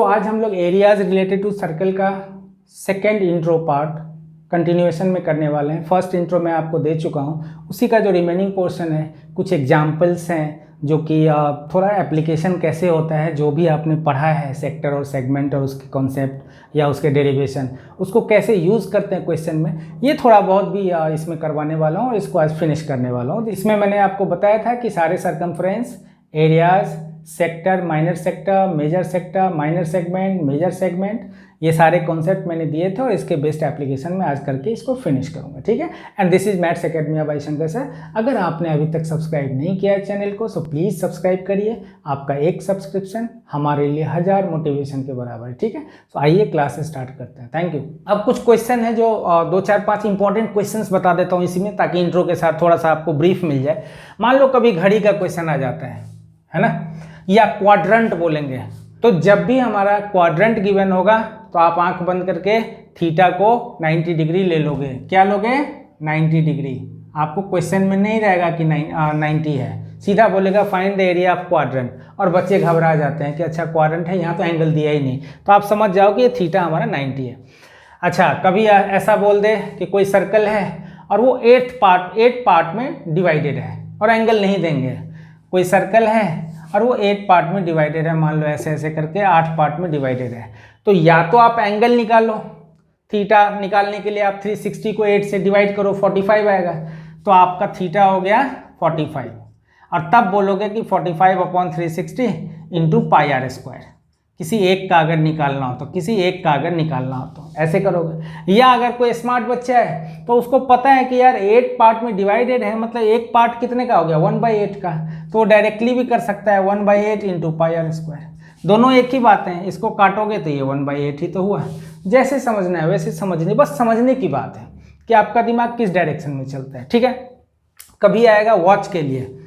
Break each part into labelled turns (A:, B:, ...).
A: आज हम लोग एरियाज रिलेटेड टू सर्कल का सेकेंड इंट्रो पार्ट कंटिन्यूएशन में करने वाले हैं। फर्स्ट इंट्रो मैं आपको दे चुका हूँ, उसी का जो रिमेनिंग पोर्शन है कुछ एग्जाम्पल्स हैं जो कि थोड़ा एप्लीकेशन कैसे होता है, जो भी आपने पढ़ा है सेक्टर और सेगमेंट और उसके कॉन्सेप्ट या उसके डेरिवेशन, उसको कैसे यूज़ करते हैं क्वेश्चन में, ये थोड़ा बहुत भी इसमें करवाने वाला हूँ और इसको आज फिनिश करने वाला हूँ। इसमें मैंने आपको बताया था कि सारे circumference, areas, sector, minor sector, major sector, minor segment, major segment, ये सारे कॉन्सेप्ट मैंने दिए थे और इसके बेस्ट एप्लीकेशन में आज करके इसको फिनिश करूंगा, ठीक है। And this is maths academy by Shankar sir. अगर आपने अभी तक सब्सक्राइब नहीं किया है चैनल को तो प्लीज़ सब्सक्राइब करिए। आपका एक सब्सक्रिप्शन हमारे लिए 1000 मोटिवेशन के बराबर है, ठीक है। तो आइए क्लास स्टार्ट करते हैं। Thank you. अब कुछ क्वेश्चन है जो 2-4-5 इंपॉर्टेंट क्वेश्चन बता देता हूँ इसी में, ताकि इंट्रो के साथ थोड़ा सा आपको ब्रीफ मिल जाए। मान लो कभी घड़ी का क्वेश्चन आ जाता है ना, या क्वाड्रंट बोलेंगे, तो जब भी हमारा क्वाड्रंट गिवन होगा तो आप आंख बंद करके थीटा को 90 डिग्री ले लोगे। क्या लोगे? 90 डिग्री। आपको क्वेश्चन में नहीं रहेगा कि 90 है, सीधा बोलेगा find the area of quadrant, और बच्चे घबरा जाते हैं कि अच्छा क्वाड्रंट है, यहाँ तो एंगल दिया ही नहीं, तो आप समझ जाओ कि ये थीटा हमारा 90 है। अच्छा, कभी ऐसा बोल दे कि कोई सर्कल है और वो 8 पार्ट में डिवाइडेड है और एंगल नहीं देंगे। कोई सर्कल है और वो 8 पार्ट में डिवाइडेड है, मान लो ऐसे ऐसे करके 8 पार्ट में डिवाइडेड है, तो या तो आप एंगल निकालो, थीटा निकालने के लिए आप 360 को 8 से डिवाइड करो, 45 आएगा, तो आपका थीटा हो गया 45, और तब बोलोगे कि 45/360 इंटू पाई आर स्क्वायर। किसी एक का अगर निकालना हो तो ऐसे करोगे। या अगर कोई स्मार्ट बच्चा है तो उसको पता है कि यार 8 पार्ट में डिवाइडेड है, मतलब एक पार्ट कितने का हो गया? 1/8 का, तो वो डायरेक्टली भी कर सकता है 1/8 इंटू पाई आर स्क्वायर। दोनों एक ही बात है, इसको काटोगे तो ये 1/8 ही तो हुआ। जैसे समझना है वैसे समझने, बस समझने की बात है कि आपका दिमाग किस डायरेक्शन में चलता है, ठीक है। कभी आएगा वॉच के लिए,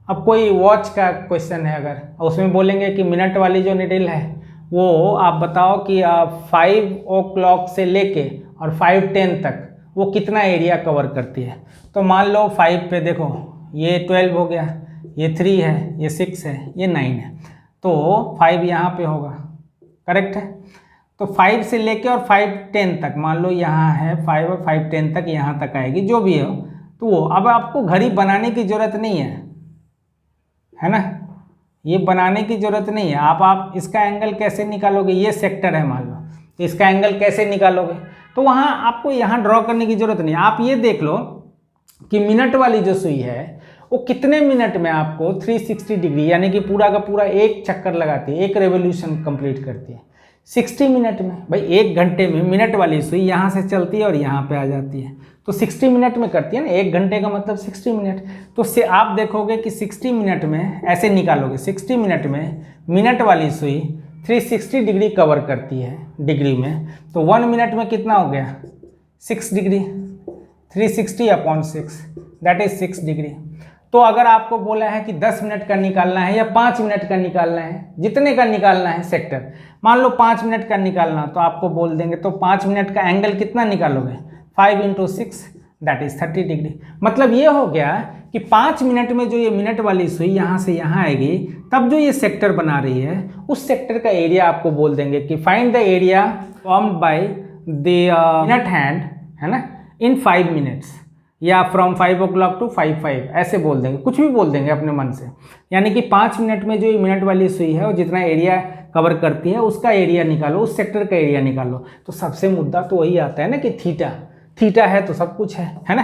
A: अब कोई वॉच का क्वेश्चन है अगर, उसमें बोलेंगे कि मिनट वाली जो निडल है वो आप बताओ कि 5 o'clock से लेके और 5:10 तक वो कितना एरिया कवर करती है। तो मान लो 5 पे देखो, ये 12 हो गया, ये 3 है, ये 6 है, ये 9 है, तो 5 यहाँ पे होगा, करेक्ट है। तो 5 से लेके और 5:10 तक, मान लो यहाँ है 5 और 5:10 तक यहाँ तक आएगी, जो भी हो। तो वो अब आपको घड़ी बनाने की ज़रूरत नहीं है ना, ये बनाने की ज़रूरत नहीं है। आप इसका एंगल कैसे निकालोगे? ये सेक्टर है मान लो, तो इसका एंगल कैसे निकालोगे? तो वहाँ आपको यहाँ ड्रॉ करने की ज़रूरत नहीं है। आप ये देख लो कि मिनट वाली जो सुई है वो कितने मिनट में आपको 360 डिग्री यानी कि पूरा का पूरा एक चक्कर लगाती है, एक रेवोल्यूशन कंप्लीट करती है 60 मिनट में। भाई 1 घंटे में मिनट वाली सुई यहाँ से चलती है और यहाँ पे आ जाती है, तो 60 मिनट में करती है ना। 1 घंटे का मतलब 60 मिनट। तो से आप देखोगे कि 60 मिनट में ऐसे निकालोगे, 60 मिनट में मिनट वाली सुई 360 डिग्री कवर करती है डिग्री में, तो 1 मिनट में कितना हो गया? 6 डिग्री। 360/6 that is 6 degree. तो अगर आपको बोला है कि 10 मिनट का निकालना है या 5 मिनट का निकालना है, जितने का निकालना है सेक्टर, मान लो 5 मिनट का निकालना, तो आपको बोल देंगे तो 5 मिनट का एंगल कितना निकालोगे? 5 × 6 दैट इज 30 डिग्री। मतलब ये हो गया कि 5 मिनट में जो ये मिनट वाली सुई यहाँ से यहाँ आएगी, तब जो ये सेक्टर बना रही है उस सेक्टर का एरिया आपको बोल देंगे कि find the area formed by the minute hand, है ना, इन 5 मिनट्स, या फ्रॉम 5 o'clock to 5:05 ऐसे बोल देंगे, कुछ भी बोल देंगे अपने मन से। यानी कि 5 मिनट में जो ये मिनट वाली सुई है वो जितना एरिया कवर करती है उसका एरिया निकालो, उस सेक्टर का एरिया निकालो। तो सबसे मुद्दा तो वही आता है ना कि थीटा है तो सब कुछ है ना।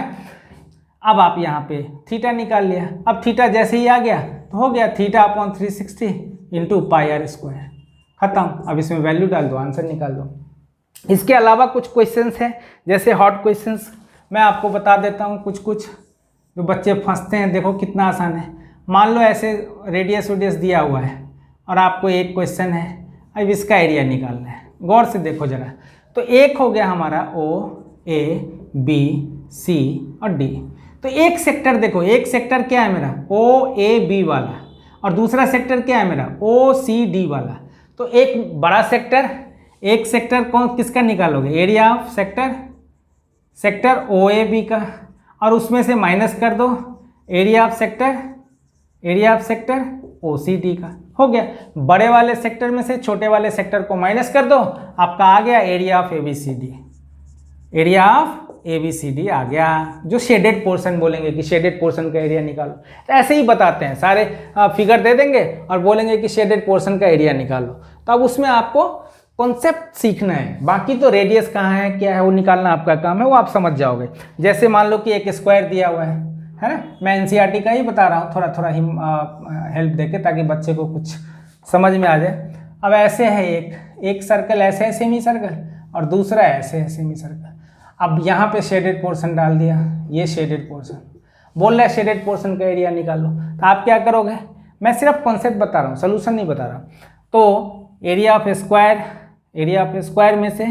A: अब आप यहाँ पे थीटा निकाल लिया। अब थीटा जैसे ही आ गया तो हो गया θ/360 इंटू पाई आर स्क्वायर, खत्म। अब इसमें वैल्यू डाल दो, आंसर निकाल दो। इसके अलावा कुछ क्वेश्चंस हैं, जैसे हॉट क्वेश्चंस मैं आपको बता देता हूँ कुछ जो बच्चे फंसते हैं। देखो कितना आसान है। मान लो ऐसे रेडियस दिया हुआ है और आपको एक क्वेश्चन है, अब इसका एरिया निकालना है। गौर से देखो जरा, तो एक हो गया हमारा O, A, B, C और D। तो एक सेक्टर देखो, एक सेक्टर क्या है मेरा? O, A, B वाला, और दूसरा सेक्टर क्या है मेरा? O, C, D वाला। तो एक बड़ा सेक्टर, एक सेक्टर कौन किसका निकालोगे? एरिया ऑफ सेक्टर OAB का, और उसमें से माइनस कर दो एरिया ऑफ सेक्टर OCD का। हो गया। बड़े वाले सेक्टर में से छोटे वाले सेक्टर को माइनस कर दो, आपका आ गया area of ABCD। Area of ABCD आ गया, जो शेडेड पोर्शन बोलेंगे कि शेडेड पोर्शन का एरिया निकालो। तो ऐसे ही बताते हैं, सारे फिगर दे देंगे और बोलेंगे कि शेडेड पोर्शन का एरिया निकालो। तो अब उसमें आपको कॉन्सेप्ट सीखना है, बाकी तो रेडियस कहाँ है क्या है वो निकालना आपका काम है, वो आप समझ जाओगे। जैसे मान लो कि एक स्क्वायर दिया हुआ है ना, मैं NCERT का ही बता रहा हूँ, थोड़ा थोड़ा ही हेल्प देके, ताकि बच्चे को कुछ समझ में आ जाए। अब ऐसे है एक सर्कल ऐसे है सेमी सर्कल, और दूसरा ऐसे है सेमी सर्कल। अब यहाँ पे शेडेड पोर्शन डाल दिया, ये शेडेड पोर्शन बोल रहा है शेडेड पोर्शन का एरिया निकाल लो। तो आप क्या करोगे, मैं सिर्फ कॉन्सेप्ट बता रहा हूँ, सोल्यूशन नहीं बता रहा। तो एरिया ऑफ स्क्वायर में से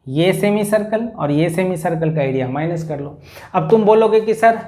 A: ये सेमी सर्कल और ये सेमी सर्कल का एरिया माइनस कर लो। अब तुम बोलोगे कि सर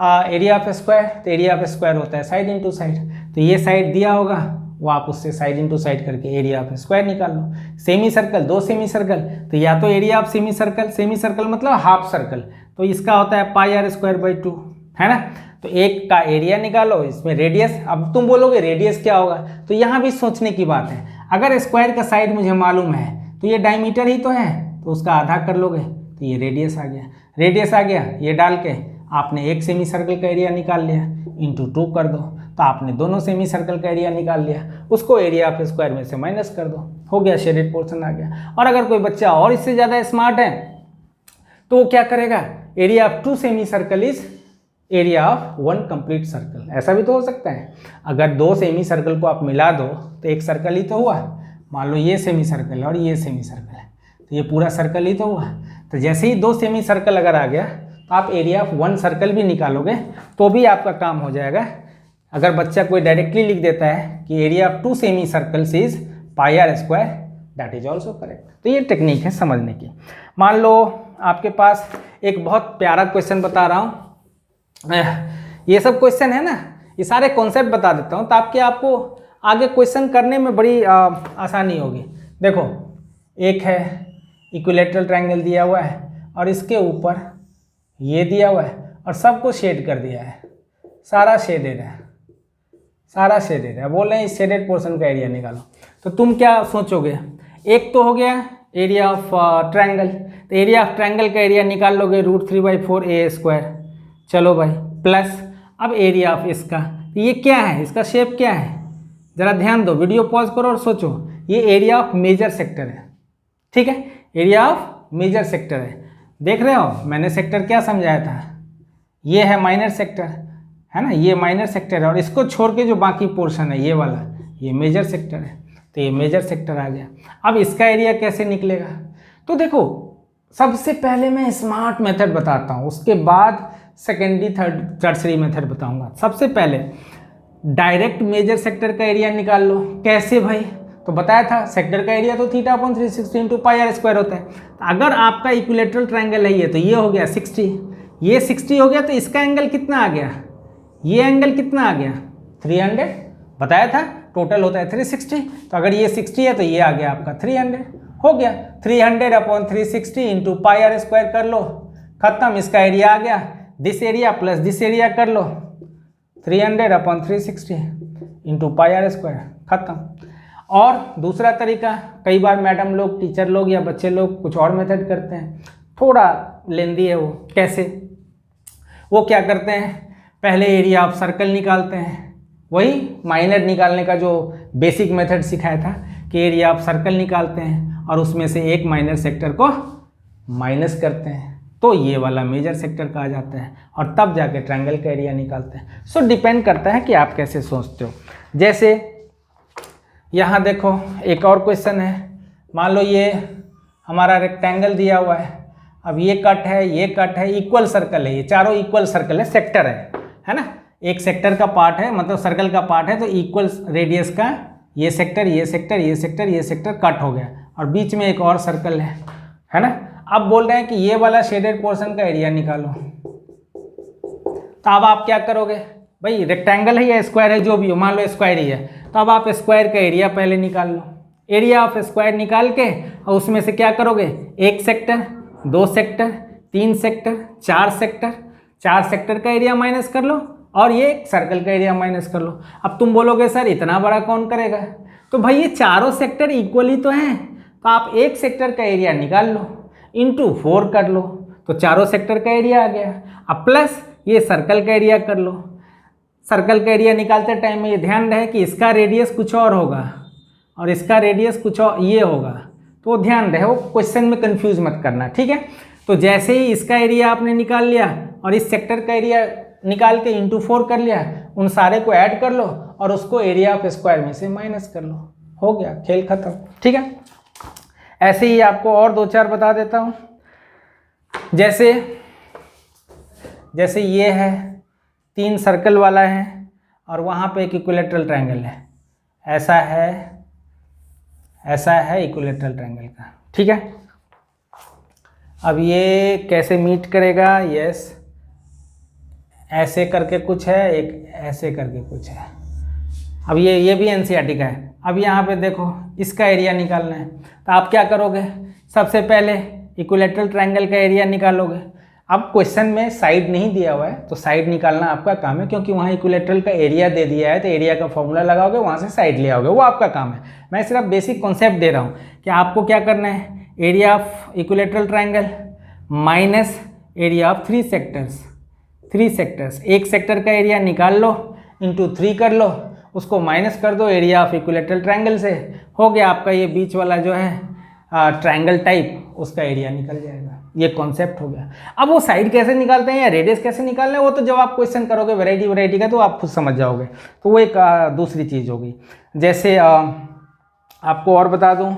A: एरिया ऑफ स्क्वायर, तो एरिया ऑफ स्क्वायर होता है साइड इंटू साइड, तो ये साइड दिया होगा, वो आप उससे साइड इंटू साइड करके एरिया ऑफ स्क्वायर निकाल लो। सेमी सर्कल, दो सेमी सर्कल, तो या तो एरिया ऑफ सेमी सर्कल मतलब हाफ सर्कल, तो इसका होता है πr²/2, है ना। तो एक का एरिया निकालो, इसमें रेडियस। अब तुम बोलोगे रेडियस क्या होगा, तो यहाँ भी सोचने की बात है। अगर स्क्वायर का साइड मुझे मालूम है तो ये डायमीटर ही तो है, तो उसका आधा कर लोगे तो ये रेडियस आ गया। ये डाल के आपने एक सेमी सर्कल का एरिया निकाल लिया, इंटू 2 कर दो, तो आपने दोनों सेमी सर्कल का एरिया निकाल लिया, उसको एरिया ऑफ स्क्वायर में से माइनस कर दो, हो गया शेडेड पोर्शन आ गया। और अगर कोई बच्चा और इससे ज़्यादा स्मार्ट है तो वो क्या करेगा, area of 2 semi circle is area of 1 complete circle. ऐसा भी तो हो सकता है, अगर 2 सेमी सर्कल को आप मिला दो तो एक सर्कल ही तो हुआ। मान लो ये सेमी सर्कल है और ये सेमी सर्कल है, तो ये पूरा सर्कल ही तो हुआ। तो जैसे ही 2 सेमी सर्कल अगर आ गया तो आप एरिया ऑफ 1 सर्कल भी निकालोगे तो भी आपका काम हो जाएगा। अगर बच्चा कोई डायरेक्टली लिख देता है कि area of 2 semi circles is πr², that is also correct. तो ये टेक्निक है समझने की। मान लो आपके पास एक बहुत प्यारा क्वेश्चन बता रहा हूँ, ये सब क्वेश्चन है ना, ये सारे कॉन्सेप्ट बता देता हूँ ताकि आपको आगे क्वेश्चन करने में बड़ी आसानी होगी। देखो, एक है इक्विलैटरल ट्रायंगल दिया हुआ है और इसके ऊपर ये दिया हुआ है और सबको शेड कर दिया है, सारा शेडेड है, बोल रहे हैं इस शेडेड पोर्शन का एरिया निकालो। तो तुम क्या सोचोगे, एक तो हो गया एरिया ऑफ ट्रायंगल, तो एरिया ऑफ ट्रायंगल का एरिया निकाल लोगे √3/4 a²। चलो भाई, प्लस अब एरिया ऑफ इसका, तो ये क्या है, इसका शेप क्या है, ज़रा ध्यान दो, वीडियो पॉज करो और सोचो। ये एरिया ऑफ मेजर सेक्टर है, ठीक है, एरिया ऑफ मेजर सेक्टर है। देख रहे हो मैंने सेक्टर क्या समझाया था, ये है माइनर सेक्टर, है ना, ये माइनर सेक्टर है और इसको छोड़ के जो बाकी पोर्शन है ये वाला, ये मेजर सेक्टर है। तो ये मेजर सेक्टर आ गया। अब इसका एरिया कैसे निकलेगा, तो देखो सबसे पहले मैं स्मार्ट मेथड बताता हूँ, उसके बाद सेकेंडरी टर्सरी मेथड बताऊँगा। सबसे पहले डायरेक्ट मेजर सेक्टर का एरिया निकाल लो। कैसे भाई, तो बताया था सेक्टर का एरिया तो θ/360 × πr² होता है। अगर आपका इक्विलैटरल ट्रायंगल है ये, तो ये हो गया 60, ये 60 हो गया, तो इसका एंगल कितना आ गया, ये एंगल कितना आ गया 300, बताया था टोटल होता है 360। तो अगर ये 60 है तो ये आ गया आपका 300, हो गया 300/360 × πr² कर लो, खत्म, इसका एरिया आ गया। This area plus this area कर लो, 300/360 × πr², खत्म। और दूसरा तरीका, कई बार मैडम लोग, टीचर लोग या बच्चे लोग कुछ और मेथड करते हैं, थोड़ा लेंदी है वो। कैसे, वो क्या करते हैं, पहले एरिया ऑफ सर्कल निकालते हैं, वही माइनर निकालने का जो बेसिक मेथड सिखाया था कि एरिया ऑफ सर्कल निकालते हैं और उसमें से एक माइनर सेक्टर को माइनस करते हैं, तो ये वाला मेजर सेक्टर कहा जाता है, और तब जाके ट्रायंगल का एरिया निकालते हैं। सो डिपेंड करता है कि आप कैसे सोचते हो। जैसे यहाँ देखो एक और क्वेश्चन है, मान लो ये हमारा रेक्टेंगल दिया हुआ है, अब ये कट है, ये कट है, इक्वल सर्कल है, ये चारों इक्वल सर्कल है, सेक्टर है ना, एक सेक्टर का पार्ट है, मतलब सर्कल का पार्ट है, तो इक्वल रेडियस का ये सेक्टर, ये सेक्टर, ये सेक्टर, ये सेक्टर कट हो गया और बीच में एक और सर्कल है ना। अब बोल रहे हैं कि ये वाला शेडेड पोर्शन का एरिया निकालो। तो अब आप क्या करोगे भाई, रेक्टेंगल है या स्क्वायर है, जो भी हो, मान लो स्क्वायर ही है, तो अब आप स्क्वायर का एरिया पहले निकाल लो। एरिया ऑफ स्क्वायर निकाल के और उसमें से क्या करोगे, एक sector, 2 sector, 3 sector, 4 sector, 4 sector का एरिया माइनस कर लो और ये सर्कल का एरिया माइनस कर लो। अब तुम बोलोगे सर इतना बड़ा कौन करेगा, तो भाई ये चारों सेक्टर इक्वली तो हैं, तो आप एक सेक्टर का एरिया निकाल लो, इंटू 4 कर लो, तो चारों सेक्टर का एरिया आ गया। अब प्लस ये सर्कल का एरिया कर लो। सर्कल का एरिया निकालते टाइम में ये ध्यान रहे कि इसका रेडियस कुछ और होगा और इसका रेडियस कुछ और ये होगा, तो ध्यान रहे, वो क्वेश्चन में कंफ्यूज मत करना, ठीक है। तो जैसे ही इसका एरिया आपने निकाल लिया और इस सेक्टर का एरिया निकाल के इंटू 4 कर लिया, उन सारे को ऐड कर लो और उसको एरिया ऑफ स्क्वायर में से माइनस कर लो, हो गया, खेल खत्म, ठीक है। ऐसे ही आपको और 2-4 बता देता हूँ। जैसे ये है 3 सर्कल वाला है और वहाँ पे एक इक्विलेटरल ट्रायंगल है, ऐसा है इक्विलेटरल ट्रायंगल का, ठीक है। अब ये कैसे मीट करेगा, यस, ऐसे करके कुछ है, एक ऐसे करके कुछ है। अब ये भी एनसीईआरटी का है। अब यहाँ पे देखो इसका एरिया निकालना है, तो आप क्या करोगे, सबसे पहले इक्विलेटरल ट्रायंगल का एरिया निकालोगे। अब क्वेश्चन में साइड नहीं दिया हुआ है तो साइड निकालना आपका काम है, क्योंकि वहाँ इक्विलेटरल का एरिया दे दिया है, तो एरिया का फॉर्मूला लगाओगे, वहाँ से साइड ले आओगे, वो आपका काम है। मैं सिर्फ बेसिक कॉन्सेप्ट दे रहा हूँ कि आपको क्या करना है, area of equilateral triangle minus area of 3 sectors, एक सेक्टर का एरिया निकाल लो, इंटू 3 कर लो, उसको माइनस कर दो एरिया ऑफ इक्विलेटरल ट्रायंगल से, हो गया आपका ये बीच वाला जो है ट्रायंगल टाइप, उसका एरिया निकल जाएगा। ये कॉन्सेप्ट हो गया। अब वो साइड कैसे निकालते हैं या रेडियस कैसे निकालना है, वो तो जब आप क्वेश्चन करोगे वैरायटी का तो आप खुद समझ जाओगे, तो वो एक दूसरी चीज़ होगी। जैसे आपको और बता दूं,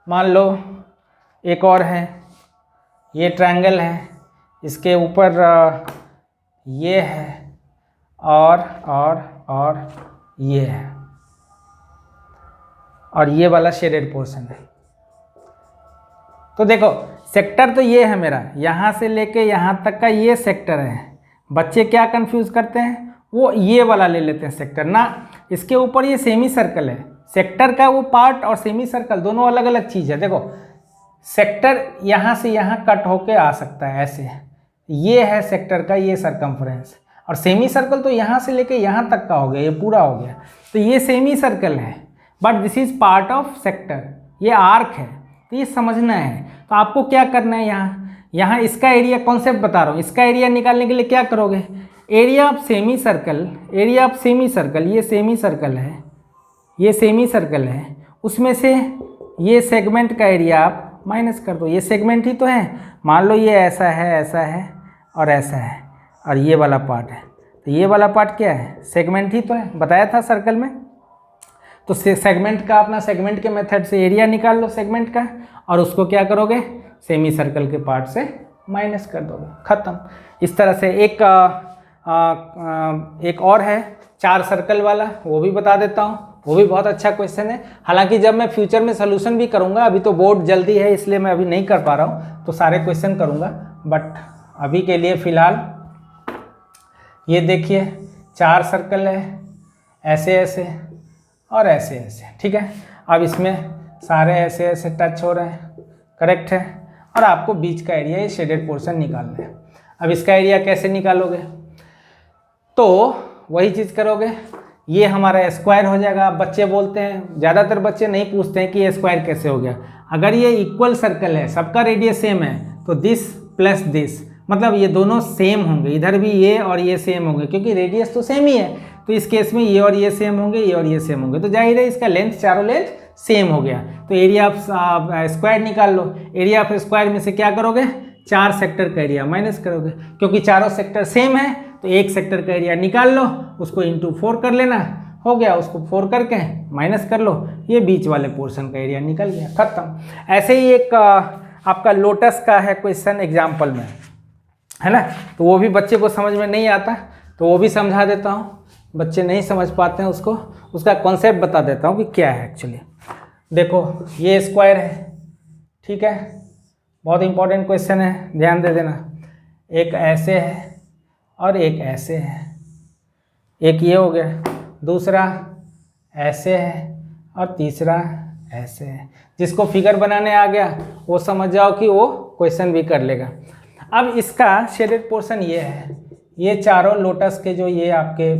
A: मान लो एक और है, ये ट्रायंगल है, इसके ऊपर ये है और ये है, और ये वाला शेडेड पोर्शन है। तो देखो सेक्टर तो ये है मेरा, यहाँ से लेके यहाँ तक का ये सेक्टर है। बच्चे क्या कंफ्यूज करते हैं, वो ये वाला ले लेते हैं सेक्टर ना, इसके ऊपर ये सेमी सर्कल है। सेक्टर का वो पार्ट और सेमी सर्कल दोनों अलग अलग चीज़ है। देखो सेक्टर यहाँ से यहाँ कट होके आ सकता है ऐसे, ये है सेक्टर का ये सरकमफ्रेंस, और सेमी सर्कल तो यहाँ से लेके यहाँ तक का हो गया, ये पूरा हो गया, तो ये सेमी सर्कल है, but this is part of sector, ये आर्क है, तो ये समझना है। तो आपको क्या करना है, यहाँ इसका एरिया कॉन्सेप्ट बता रहा हूँ, इसका एरिया निकालने के लिए क्या करोगे, एरिया ऑफ सेमी सर्कल, ये सेमी सर्कल है, उसमें से ये सेगमेंट का एरिया आप माइनस कर दो, ये सेगमेंट ही तो है, मान लो ये ऐसा है और ऐसा है, और ये वाला पार्ट है, तो ये वाला पार्ट क्या है, सेगमेंट ही तो है, बताया था सर्कल में। तो सेगमेंट का अपना सेगमेंट के मेथड से एरिया निकाल लो सेगमेंट का, और उसको क्या करोगे, सेमी सर्कल के पार्ट से माइनस कर दोगे, ख़त्म। इस तरह से एक और है 4 सर्कल वाला, वो भी बता देता हूँ, वो भी बहुत अच्छा क्वेश्चन है। हालांकि जब मैं फ्यूचर में सोल्यूशन भी करूँगा, अभी तो बोर्ड जल्दी है इसलिए मैं अभी नहीं कर पा रहा हूँ, तो सारे क्वेश्चन करूँगा, बट अभी के लिए फ़िलहाल ये देखिए 4 सर्कल है, ऐसे और ऐसे, ठीक है। अब इसमें सारे ऐसे टच हो रहे हैं, करेक्ट है, और आपको बीच का एरिया, ये शेडेड पोर्शन निकालना है। अब इसका एरिया कैसे निकालोगे, तो वही चीज़ करोगे, ये हमारा स्क्वायर हो जाएगा। अब बच्चे बोलते हैं, ज़्यादातर बच्चे नहीं पूछते हैं कि ये स्क्वायर कैसे हो गया। अगर ये इक्वल सर्कल है, सबका रेडियस सेम है, तो दिस प्लस दिस, मतलब ये दोनों सेम होंगे, इधर भी ये और ये सेम होंगे, क्योंकि रेडियस तो सेम ही है, तो इस केस में ये और ये सेम होंगे, ये और ये सेम होंगे, तो जाहिर है इसका लेंथ, चारों लेंथ सेम हो गया। तो एरिया ऑफ स्क्वायर निकाल लो, एरिया ऑफ स्क्वायर में से क्या करोगे, 4 सेक्टर का एरिया माइनस करोगे, क्योंकि चारों सेक्टर सेम है, तो एक सेक्टर का एरिया निकाल लो, उसको इंटू 4 कर लेना, हो गया, उसको 4 करके माइनस कर लो, ये बीच वाले पोर्शन का एरिया निकल गया, खत्म। ऐसे ही एक आपका लोटस का है क्वेश्चन एग्जाम्पल में, है ना, तो वो भी बच्चे को समझ में नहीं आता, तो वो भी समझा देता हूँ, बच्चे नहीं समझ पाते हैं उसको, उसका कॉन्सेप्ट बता देता हूँ कि क्या है एक्चुअली। देखो ये स्क्वायर है, ठीक है, बहुत इंपॉर्टेंट क्वेश्चन है, ध्यान दे देना। एक ऐसे है और एक ऐसे है, एक ये हो गया, दूसरा ऐसे है और तीसरा ऐसे है। जिसको फिगर बनाने आ गया वो समझ जाओ कि वो क्वेश्चन भी कर लेगा। अब इसका शेडेड पोर्शन ये है, ये चारों लोटस के जो ये आपके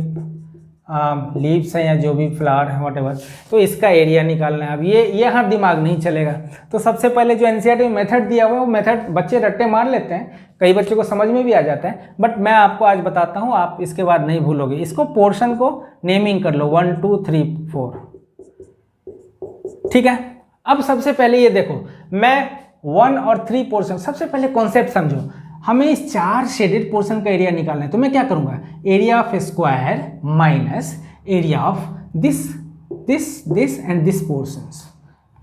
A: लीव्स हैं या जो भी फ्लावर है व्हाटएवर, तो इसका एरिया निकालना है। अब ये यहाँ दिमाग नहीं चलेगा। तो सबसे पहले जो एनसीईआरटी में मेथड दिया हुआ है वो मेथड बच्चे रट्टे मार लेते हैं, कई बच्चों को समझ में भी आ जाता है, बट मैं आपको आज बताता हूँ, आप इसके बाद नहीं भूलोगे। इसको पोर्शन को नेमिंग कर लो 1 2 3 4, ठीक है। अब सबसे पहले ये देखो, मैं 1 और 3 पोर्शन, सबसे पहले कॉन्सेप्ट समझो, हमें इस 4 शेडेड पोर्शन का एरिया निकालना है। तो मैं क्या करूंगा, area of square minus area of this this this and this portions,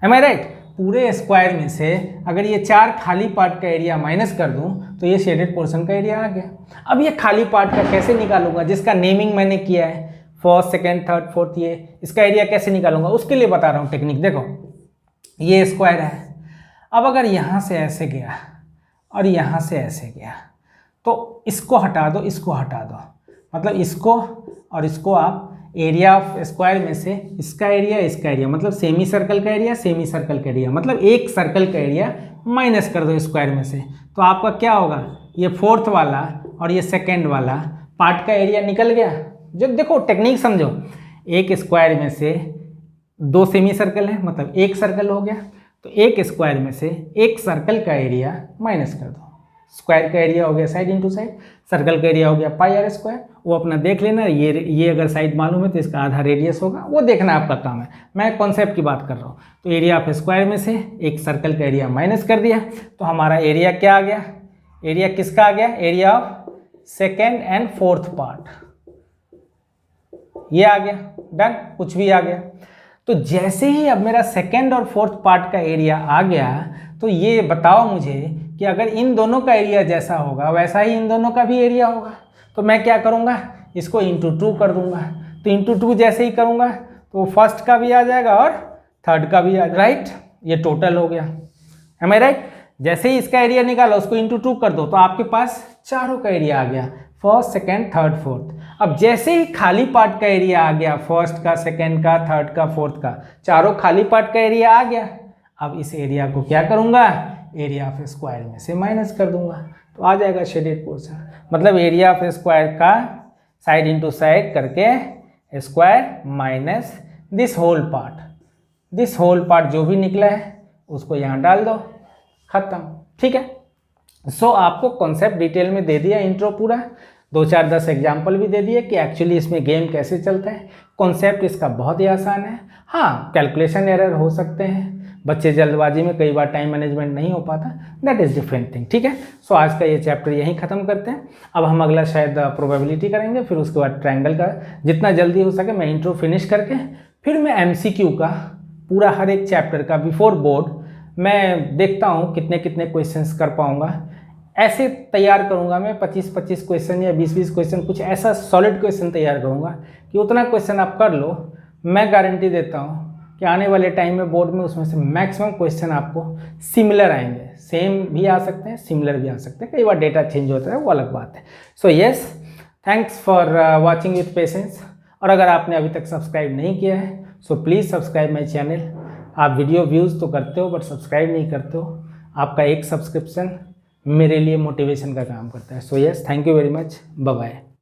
A: am I right. पूरे स्क्वायर में से अगर ये 4 खाली पार्ट का एरिया माइनस कर दूं तो ये शेडेड पोर्शन का एरिया आ गया। अब ये खाली पार्ट का कैसे निकालूंगा, जिसका नेमिंग मैंने किया है, फर्स्ट सेकेंड थर्ड फोर्थ, ये इसका एरिया कैसे निकालूंगा उसके लिए बता रहा हूँ टेक्निक। देखो ये स्क्वायर है, अब अगर यहाँ से ऐसे गया और यहाँ से ऐसे गया तो इसको हटा दो, इसको हटा दो, मतलब इसको और इसको आप एरिया ऑफ स्क्वायर में से इसका एरिया मतलब सेमी सर्कल का एरिया, सेमी सर्कल का एरिया, मतलब एक सर्कल का एरिया माइनस कर दो स्क्वायर में से, तो आपका क्या होगा, ये फोर्थ वाला और ये सेकेंड वाला पार्ट का एरिया निकल गया। जो देखो टेक्निक समझो, एक स्क्वायर में से 2 सेमी सर्कल है, मतलब एक सर्कल हो गया, तो एक स्क्वायर में से एक सर्कल का एरिया माइनस कर दो, स्क्वायर का एरिया हो गया साइड इंटू साइड, सर्कल का एरिया हो गया पाई आर स्क्वायर, वो अपना देख लेना। ये अगर साइड मालूम है तो इसका आधा रेडियस होगा, वो देखना आपका काम है, मैं कॉन्सेप्ट की बात कर रहा हूँ। तो एरिया ऑफ स्क्वायर में से एक सर्कल का एरिया माइनस कर दिया, तो हमारा एरिया क्या आ गया, एरिया किसका आ गया, area of second and fourth part, ये आ गया, डन, कुछ भी आ गया। तो जैसे ही अब मेरा सेकेंड और फोर्थ पार्ट का एरिया आ गया, तो ये बताओ मुझे कि अगर इन दोनों का एरिया जैसा होगा वैसा ही इन दोनों का भी एरिया होगा, तो मैं क्या करूँगा, इसको इंटू 2 कर दूंगा। तो इंटू 2 जैसे ही करूँगा तो फर्स्ट का भी आ जाएगा और थर्ड का भी आ जाएगा, राइट, ये टोटल हो गया, एम आई राइट। जैसे ही इसका एरिया निकाला उसको इंटू 2 कर दो, तो आपके पास चारों का एरिया आ गया, फर्स्ट सेकेंड थर्ड फोर्थ। अब जैसे ही खाली पार्ट का एरिया आ गया, फर्स्ट का, सेकेंड का, थर्ड का, फोर्थ का, चारों खाली पार्ट का एरिया आ गया। अब इस एरिया को क्या करूंगा, एरिया ऑफ स्क्वायर में से माइनस कर दूंगा, तो आ जाएगा शेडेड पोर्शन। मतलब एरिया ऑफ स्क्वायर का साइड इंटू साइड करके square minus this whole part जो भी निकला है उसको यहाँ डाल दो, खत्म, ठीक है। सो आपको कॉन्सेप्ट डिटेल में दे दिया, इंट्रो पूरा, 2-4-10 एग्जाम्पल भी दे दिए कि एक्चुअली इसमें गेम कैसे चलता है। कॉन्सेप्ट इसका बहुत ही आसान है, हाँ कैलकुलेशन एरर हो सकते हैं, बच्चे जल्दबाजी में कई बार टाइम मैनेजमेंट नहीं हो पाता, दैट इज़ डिफरेंट थिंग, ठीक है। सो आज का ये चैप्टर यहीं ख़त्म करते हैं। अब हम अगला शायद प्रोबेबिलिटी करेंगे, फिर उसके बाद ट्रायंगल का, जितना जल्दी हो सके मैं इंट्रो फिनिश करके फिर मैं MCQ का पूरा हर एक चैप्टर का बिफोर बोर्ड मैं देखता हूँ कितने कितने क्वेश्चंस कर पाऊँगा। ऐसे तैयार करूँगा मैं 25-25 क्वेश्चन या 20-20 क्वेश्चन, कुछ ऐसा सॉलिड क्वेश्चन तैयार करूँगा कि उतना क्वेश्चन आप कर लो, मैं गारंटी देता हूँ कि आने वाले टाइम में बोर्ड में उसमें से मैक्सिमम क्वेश्चन आपको सिमिलर आएंगे, सेम भी आ सकते हैं, सिमिलर भी आ सकते हैं, कई बार डेटा चेंज होता है, वो अलग बात है। So yes, thanks for watching with patience. और अगर आपने अभी तक सब्सक्राइब नहीं किया है so please subscribe my channel. आप वीडियो व्यूज़ तो करते हो बट सब्सक्राइब नहीं करते हो, आपका एक सब्सक्रिप्शन मेरे लिए मोटिवेशन का काम करता है। So yes, thank you very much, bye bye.